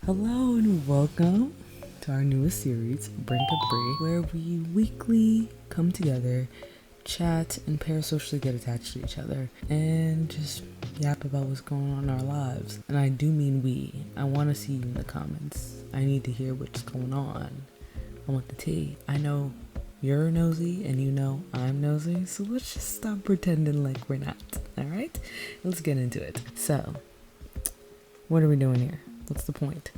Hello and welcome to our newest series, 𝕤𝕚𝕤𝕤, where we weekly come together, chat, and parasocially get attached to each other, and just yap about what's going on in our lives. And I do mean we. I want to see you in the comments. I need to hear what's going on. I want the tea. I know you're nosy and you know I'm nosy, so let's just stop pretending like we're not. Alright? Let's get into it. So, what are we doing here? What's the point?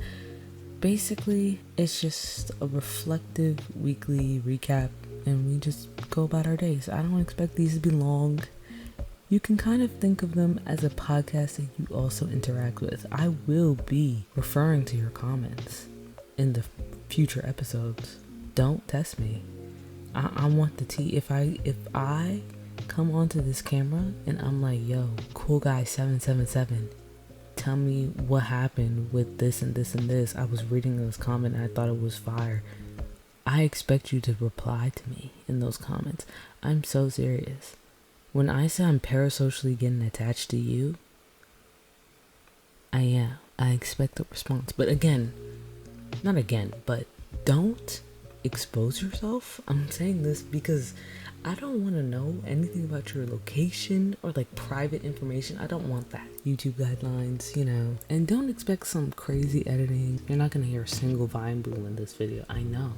Basically, it's just a reflective weekly recap and we just go about our days. I don't expect these to be long. You can kind of think of them as a podcast that you also interact with. I will be referring to your comments in the future episodes. Don't test me. I want the tea. If I come onto this camera and I'm like, yo, cool guy 777, tell me what happened with this and this and this. I was reading this comment and I thought it was fire. I expect you to reply to me in those comments. I'm so serious. When I say I'm parasocially getting attached to you, I am. I expect a response. But but don't expose yourself. I'm saying this because I don't want to know anything about your location or like private information. I don't want that. YouTube guidelines, and don't expect some crazy editing. You're not going to hear a single vine boom in this video. I know.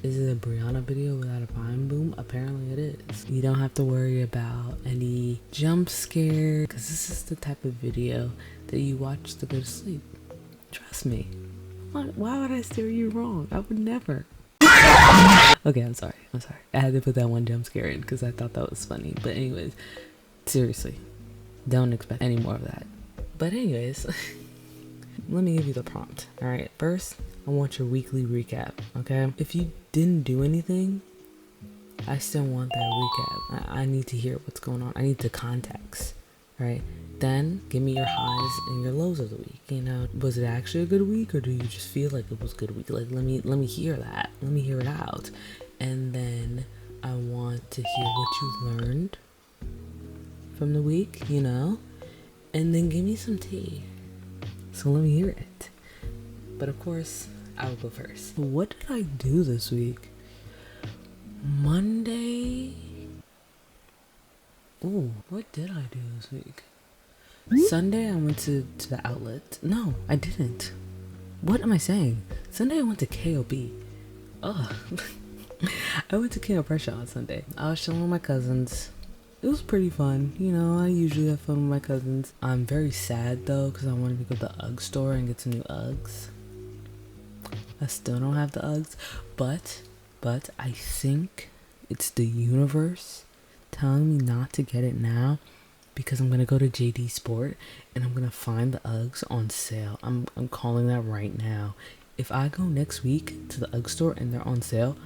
Is it a Brianna video without a vine boom? Apparently it is. You don't have to worry about any jump scare because this is the type of video that you watch to go to sleep. Trust me. Why would I steer you wrong? I would never. Okay, I'm sorry. I had to put that one jump scare in because I thought that was funny. But anyways, seriously, don't expect any more of that. But anyways, let me give you the prompt. All right, first, I want your weekly recap, okay? If you didn't do anything, I still want that recap. I need to hear what's going on. I need the context, right? Then give me your highs and your lows of the week. Was it actually a good week or do you just feel like it was a good week? Like, let me hear that. Let me hear it out. And then I want to hear what you learned from the week, and then give me some tea. So let me hear it. But of course, I will go first. What did I do this week? Monday. Ooh, what did I do this week? Sunday I went to the outlet. No, I didn't. What am I saying? Sunday I went to KOB. Ugh. I went to King of Prussia on Sunday. I was chilling with my cousins. It was pretty fun. I usually have fun with my cousins. I'm very sad though because I wanted to go to the UGG store and get some new UGGs. I still don't have the UGGs, but I think it's the universe telling me not to get it now because I'm gonna go to JD Sport and I'm gonna find the UGGs on sale. I'm calling that right now. If I go next week to the UGG store and they're on sale,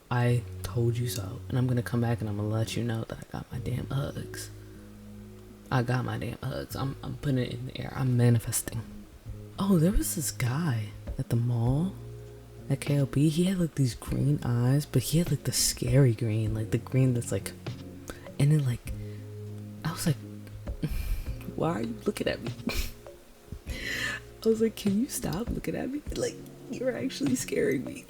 I told you so. And I'm gonna come back and I'm gonna let you know that I got my damn UGGs. I'm putting it in the air. I'm manifesting. Oh, there was this guy at the mall at KOB. He had like these green eyes, but he had like the scary green, like the green that's like, and then like, I was like, why are you looking at me? I was like, can you stop looking at me? Like, you're actually scaring me.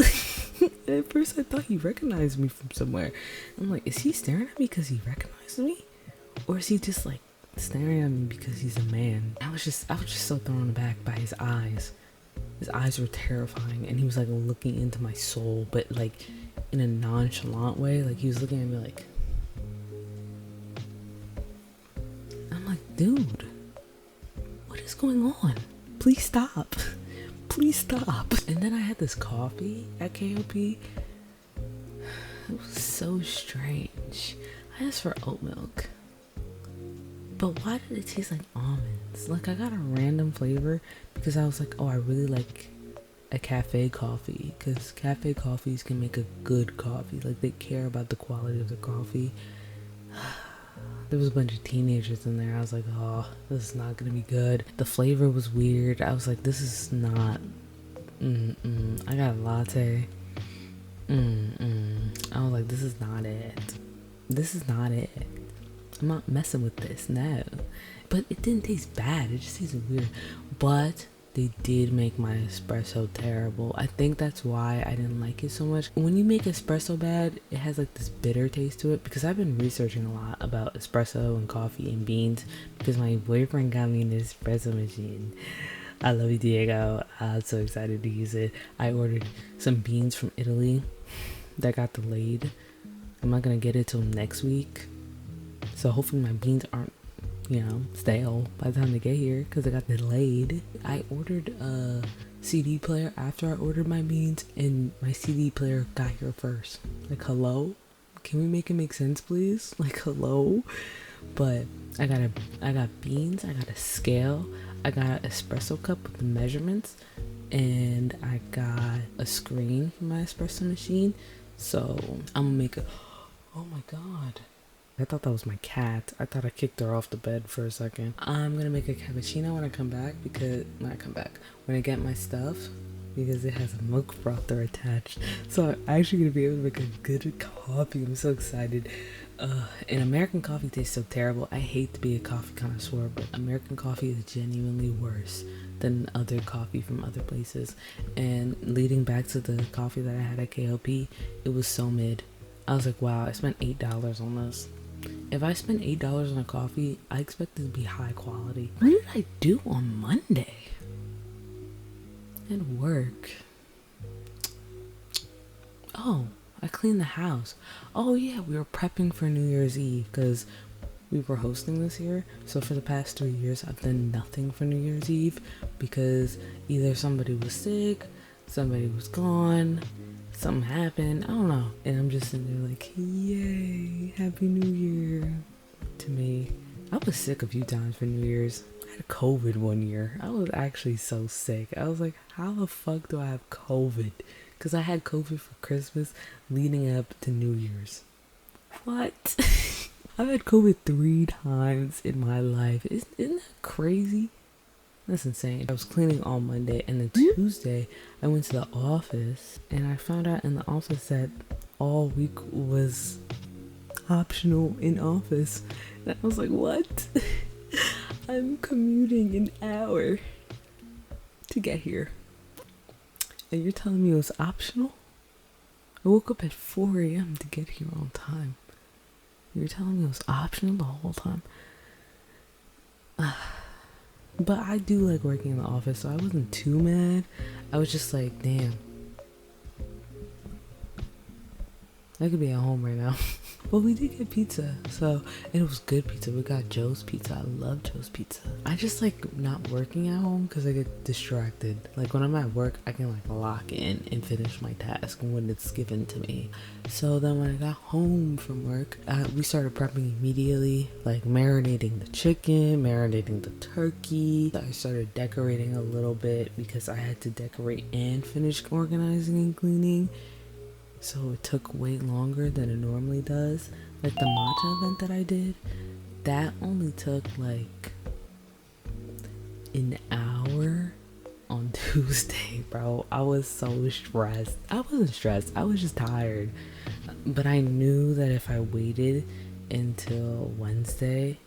And at first I thought he recognized me from somewhere. I'm like, is he staring at me because he recognized me? Or is he just like staring at me because he's a man? I was just so thrown aback by his eyes. His eyes were terrifying and he was like looking into my soul, but like in a nonchalant way. Like he was looking at me like, I'm like, dude, what is going on? Please stop. Please stop. And then I had this coffee at KOP. It was so strange. I asked for oat milk. But why did it taste like almonds? Like I got a random flavor because I was like, oh, I really like a cafe coffee because cafe coffees can make a good coffee. Like they care about the quality of the coffee. There was a bunch of teenagers in there. I was like, oh, this is not gonna be good. The flavor was weird. I was like, this is not. I got a latte. I was like, this is not it. This is not it. I'm not messing with this, no. But it didn't taste bad. It just tasted weird. But they did make my espresso terrible. I think that's why I didn't like it so much. When you make espresso bad, it has like this bitter taste to it, because I've been researching a lot about espresso and coffee and beans because my boyfriend got me an espresso machine. I love you, Diego. I'm so excited to use it. I ordered some beans from Italy that got delayed. I'm not gonna get it till next week, so hopefully my beans aren't, stale by the time they get here, because it got delayed. I ordered a CD player after I ordered my beans, and my CD player got here first. Like, hello? Can we make it make sense, please? Like, hello? But I got beans, I got a scale, I got an espresso cup with the measurements, and I got a screen for my espresso machine. So I'm gonna make oh my god, I thought that was my cat. I thought I kicked her off the bed for a second. I'm gonna make a cappuccino when I come back, when I get my stuff, because it has a milk frother attached. So I'm actually gonna be able to make a good coffee. I'm so excited. And American coffee tastes so terrible. I hate to be a coffee connoisseur, but American coffee is genuinely worse than other coffee from other places. And leading back to the coffee that I had at KOP, it was so mid. I was like, wow, I spent $8 on this. If I spend $8 on a coffee, I expect it to be high quality. What did I do on Monday at work? Oh, I cleaned the house. Oh yeah, we were prepping for New Year's Eve because we were hosting this year. So for the past 3 years, I've done nothing for New Year's Eve because either somebody was sick, somebody was gone, something happened, I don't know. And I'm just sitting there like, yay, Happy New Year to me. I was sick a few times for New Year's. I had COVID one year. I was actually so sick. I was like, how the fuck do I have COVID? Because I had COVID for Christmas leading up to New Year's. What? I've had COVID 3 times in my life. Isn't that crazy? That's insane. I was cleaning all Monday, and then Tuesday I went to the office and I found out in the office that all week was optional in office. And I was like, what? I'm commuting an hour to get here, and you're telling me it was optional? I woke up at 4 a.m. to get here on time. You're telling me it was optional the whole time? But I do like working in the office, so I wasn't too mad. I was just like, damn, I could be at home right now. But we did get pizza, and it was good pizza. We got Joe's Pizza. I love Joe's Pizza. I just like not working at home because I get distracted. Like when I'm at work, I can like lock in and finish my task when it's given to me. So then when I got home from work, we started prepping immediately, like marinating the chicken, marinating the turkey. I started decorating a little bit because I had to decorate and finish organizing and cleaning. So it took way longer than it normally does. Like the matcha event that I did, that only took like an hour on Tuesday, bro. I was so stressed. I wasn't stressed, I was just tired. But I knew that if I waited until Wednesday,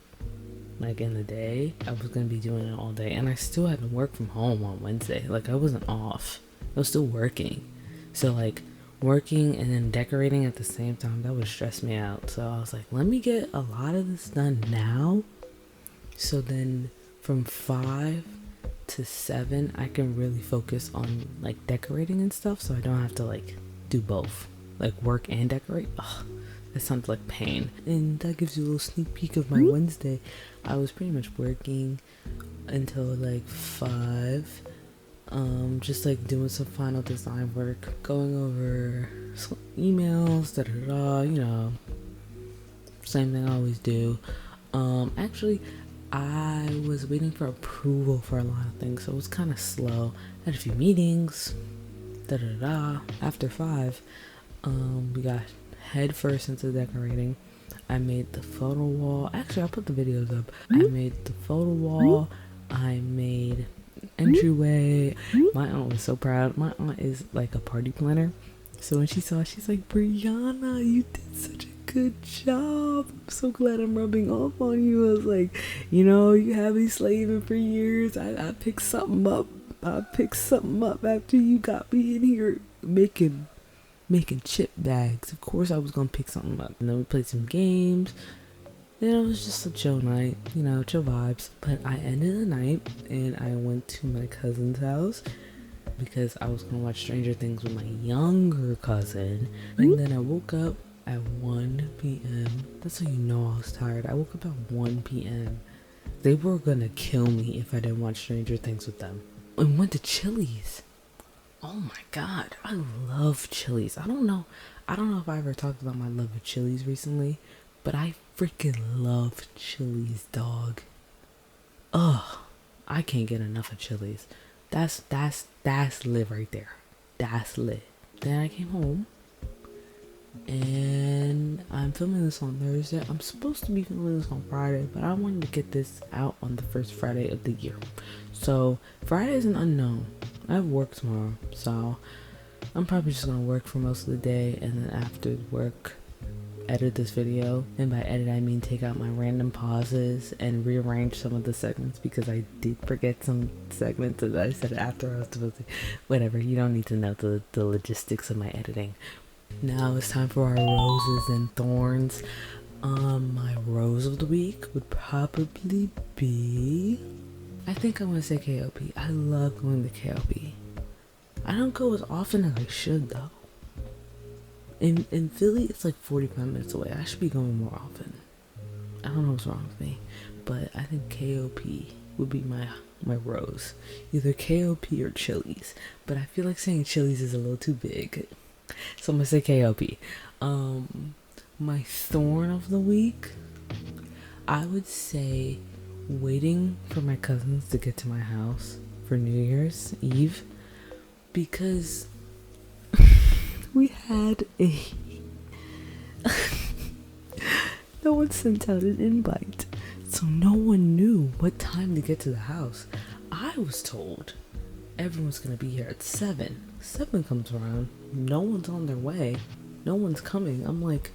like in the day, I was gonna be doing it all day. And I still had to work from home on Wednesday. Like I wasn't off, I was still working. So like working and then decorating at the same time, that would stress me out. So I was like, let me get a lot of this done now, so then from 5 to 7 I can really focus on like decorating and stuff, so I don't have to like do both, like work and decorate. Ugh, that sounds like pain. And that gives you a little sneak peek of my Wednesday. I was pretty much working until like 5, just like doing some final design work, going over some emails, you know, same thing I always do. Actually, I was waiting for approval for a lot of things, so it was kind of slow. I had a few meetings, After 5, we got head first into decorating. I made the photo wall. Actually, I'll put the videos up. I made the photo wall. I made entryway. My aunt was so proud. My aunt is like a party planner, so when she saw it, she's like, Brianna, you did such a good job. I'm so glad I'm rubbing off on you. I was like, you know, you have me slaving for years. I picked something up I picked something up after you got me in here making chip bags. Of course I was gonna pick something up. And then we played some games. And it was just a chill night, you know, chill vibes. But I ended the night and I went to my cousin's house because I was gonna watch Stranger Things with my younger cousin. And then I woke up at 1 p.m. That's how you know I was tired. I woke up at 1 p.m. They were gonna kill me if I didn't watch Stranger Things with them. And went to Chili's. Oh my god, I love Chili's. I don't know if I ever talked about my love of Chili's recently, but I freaking love Chili's, dog. Ugh, I can't get enough of Chili's. That's lit right there. That's lit. Then I came home and I'm filming this on Thursday. I'm supposed to be filming this on Friday, but I wanted to get this out on the first Friday of the year. So Friday is an unknown. I have work tomorrow, so I'm probably just gonna work for most of the day, and then after work edit this video. And by edit I mean take out my random pauses and rearrange some of the segments, because I did forget some segments that I said after I was supposed to. Whatever, you don't need to know the logistics of my editing. Now it's time for our roses and thorns. My rose of the week would probably be, I think I want to say KOP. I love going to KOP. I don't go as often as I should though. In Philly, it's like 45 minutes away. I should be going more often. I don't know what's wrong with me, but I think KOP would be my rose. Either KOP or Chili's, but I feel like saying Chili's is a little too big, so I'm gonna say KOP. My thorn of the week, I would say waiting for my cousins to get to my house for New Year's Eve, because we had no one sent out an invite, so no one knew what time to get to the house. I was told everyone's gonna be here at 7. 7 comes around, no one's on their way, no one's coming. I'm like,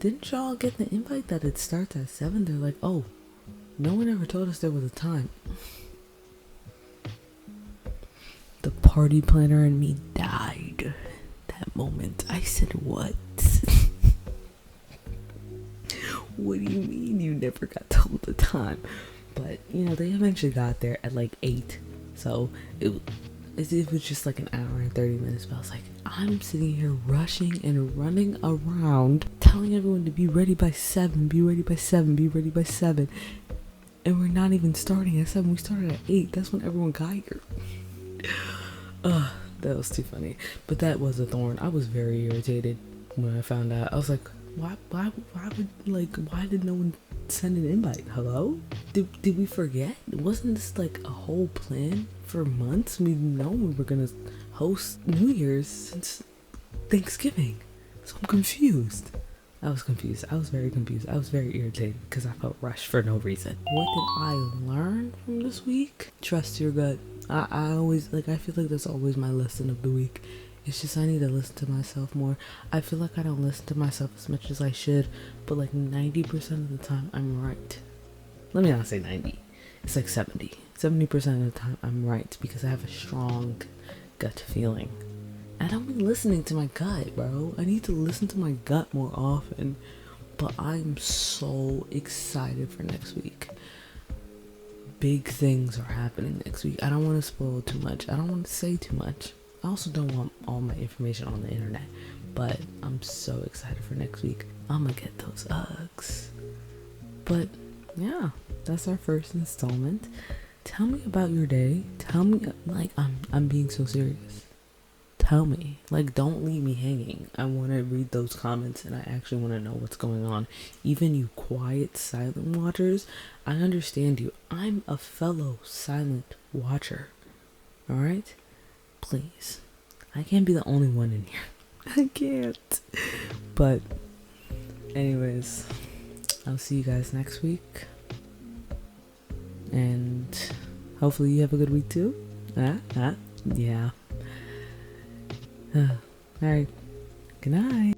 didn't y'all get the invite that it starts at 7? They're like, oh, no one ever told us there was a time. The party planner in me died that moment. I said, what? What do you mean you never got told the time? But, you know, they eventually got there at like 8. So it was just like an hour and 30 minutes. But I was like, I'm sitting here rushing and running around telling everyone to be ready by 7, be ready by 7, be ready by 7. And we're not even starting at 7. We started at 8. That's when everyone got here. That was too funny. But that was a thorn. I was very irritated when I found out. I was like, why did no one send an invite? Hello? Did we forget? Wasn't this like a whole plan for months? We know we were gonna host New Year's since Thanksgiving. So I'm confused. I was confused. I was very confused. I was very irritated because I felt rushed for no reason. What did I learn from this week? Trust your gut. I always, like, I feel like that's always my lesson of the week. It's just I need to listen to myself more. I feel like I don't listen to myself as much as I should, but like 90% of the time I'm right. Let me not say 90. It's like 70. 70% of the time I'm right because I have a strong gut feeling. I don't be listening to my gut, bro. I need to listen to my gut more often. But I'm so excited for next week. Big things are happening next week. I don't want to spoil too much. I don't want to say too much. I also don't want all my information on the internet. But I'm so excited for next week. I'm gonna get those uggs. But yeah, that's our first installment. Tell me about your day. Tell me, like, I'm being so serious. Tell me, like, don't leave me hanging. I want to read those comments and I actually want to know what's going on. Even you quiet, silent watchers, I understand you. I'm a fellow silent watcher. Alright? Please. I can't be the only one in here. I can't. But, anyways, I'll see you guys next week. And hopefully you have a good week too. Yeah. Alright. Good night.